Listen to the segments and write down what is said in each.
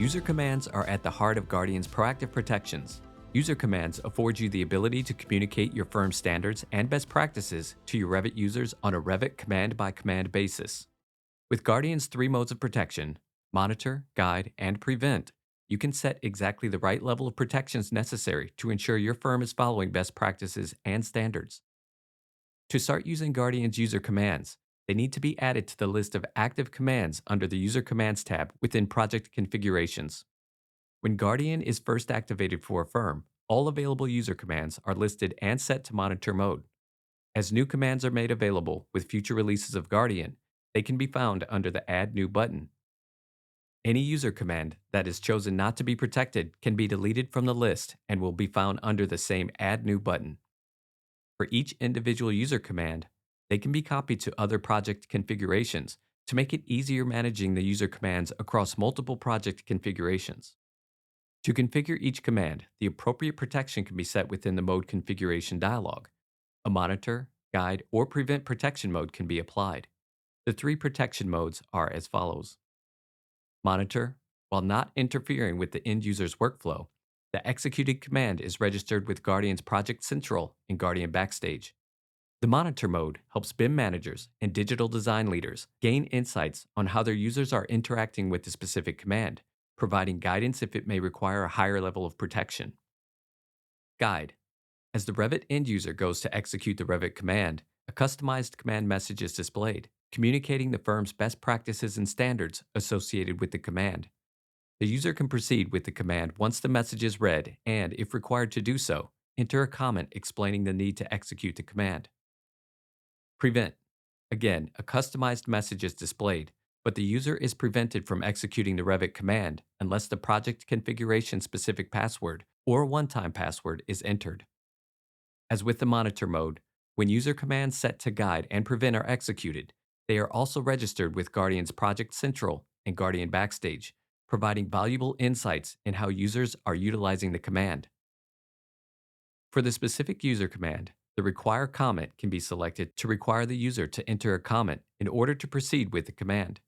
User commands are at the heart of Guardian's proactive protections. User commands afford you the ability to communicate your firm's standards and best practices to your Revit users on a Revit command-by-command basis. With Guardian's three modes of protection, monitor, guide, and prevent, you can set exactly the right level of protections necessary to ensure your firm is following best practices and standards. To start using Guardian's user commands, they need to be added to the list of active commands under the User Commands tab within Project Configurations. When Guardian is first activated for a firm, all available user commands are listed and set to monitor mode. As new commands are made available with future releases of Guardian, they can be found under the Add New button. Any user command that is chosen not to be protected can be deleted from the list and will be found under the same Add New button. For each individual user command, they can be copied to other project configurations to make it easier managing the user commands across multiple project configurations. To configure each command, the appropriate protection can be set within the Mode Configuration dialog. A Monitor, Guide, or Prevent protection mode can be applied. The three protection modes are as follows. Monitor, while not interfering with the end user's workflow, the executed command is registered with Guardian's Project Central and Guardian Backstage. The Monitor mode helps BIM managers and digital design leaders gain insights on how their users are interacting with the specific command, providing guidance if it may require a higher level of protection. Guide. As the Revit end user goes to execute the Revit command, a customized command message is displayed, communicating the firm's best practices and standards associated with the command. The user can proceed with the command once the message is read and, if required to do so, enter a comment explaining the need to execute the command. Prevent. Again, a customized message is displayed, but the user is prevented from executing the Revit command unless the project configuration specific password or one-time password is entered. As with the Monitor mode, when user commands set to Guide and Prevent are executed, they are also registered with Guardian's Project Central and Guardian Backstage, providing valuable insights in how users are utilizing the command. For the specific user command, the Require comment can be selected to require the user to enter a comment in order to proceed with the command.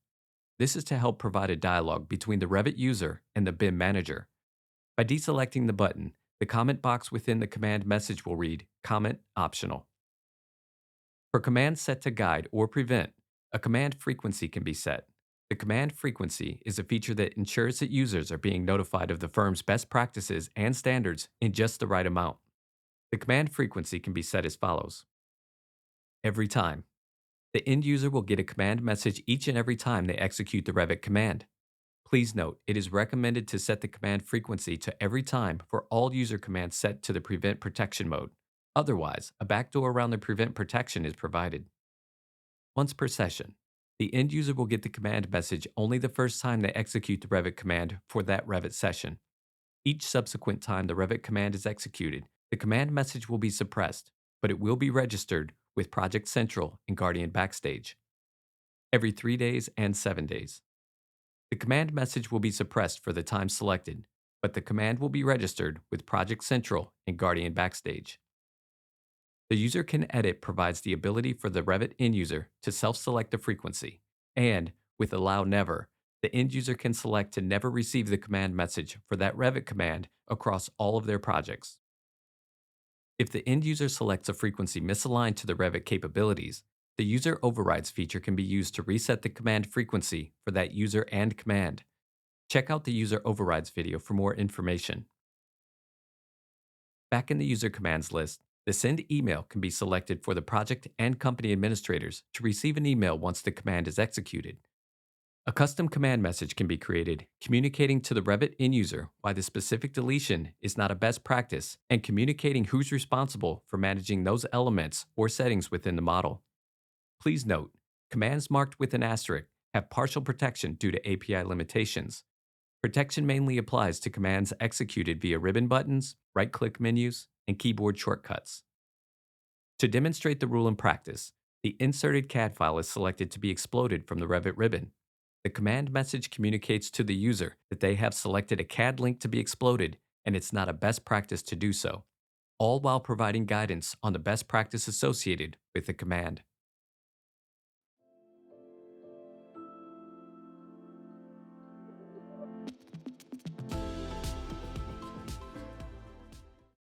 This is to help provide a dialogue between the Revit user and the BIM manager. By deselecting the button, the comment box within the command message will read Comment Optional. For commands set to Guide or Prevent, a command frequency can be set. The command frequency is a feature that ensures that users are being notified of the firm's best practices and standards in just the right amount. The command frequency can be set as follows. Every time. The end user will get a command message each and every time they execute the Revit command. Please note, it is recommended to set the command frequency to every time for all user commands set to the Prevent protection mode. Otherwise, a backdoor around the Prevent protection is provided. Once per session, the end user will get the command message only the first time they execute the Revit command for that Revit session. Each subsequent time the Revit command is executed, the command message will be suppressed, but it will be registered with Project Central and Guardian Backstage. Every 3 days and 7 days. The command message will be suppressed for the time selected, but the command will be registered with Project Central and Guardian Backstage. The user can edit provides the ability for the Revit end user to self-select the frequency, and with Allow Never, the end user can select to never receive the command message for that Revit command across all of their projects. If the end user selects a frequency misaligned to the Revit capabilities, the User Overrides feature can be used to reset the command frequency for that user and command. Check out the User Overrides video for more information. Back in the user commands list, the Send email can be selected for the project and company administrators to receive an email once the command is executed. A custom command message can be created, communicating to the Revit end user why the specific deletion is not a best practice and communicating who's responsible for managing those elements or settings within the model. Please note, commands marked with an asterisk have partial protection due to API limitations. Protection mainly applies to commands executed via ribbon buttons, right-click menus, and keyboard shortcuts. To demonstrate the rule in practice, the inserted CAD file is selected to be exploded from the Revit ribbon. The command message communicates to the user that they have selected a CAD link to be exploded, and it's not a best practice to do so, all while providing guidance on the best practice associated with the command.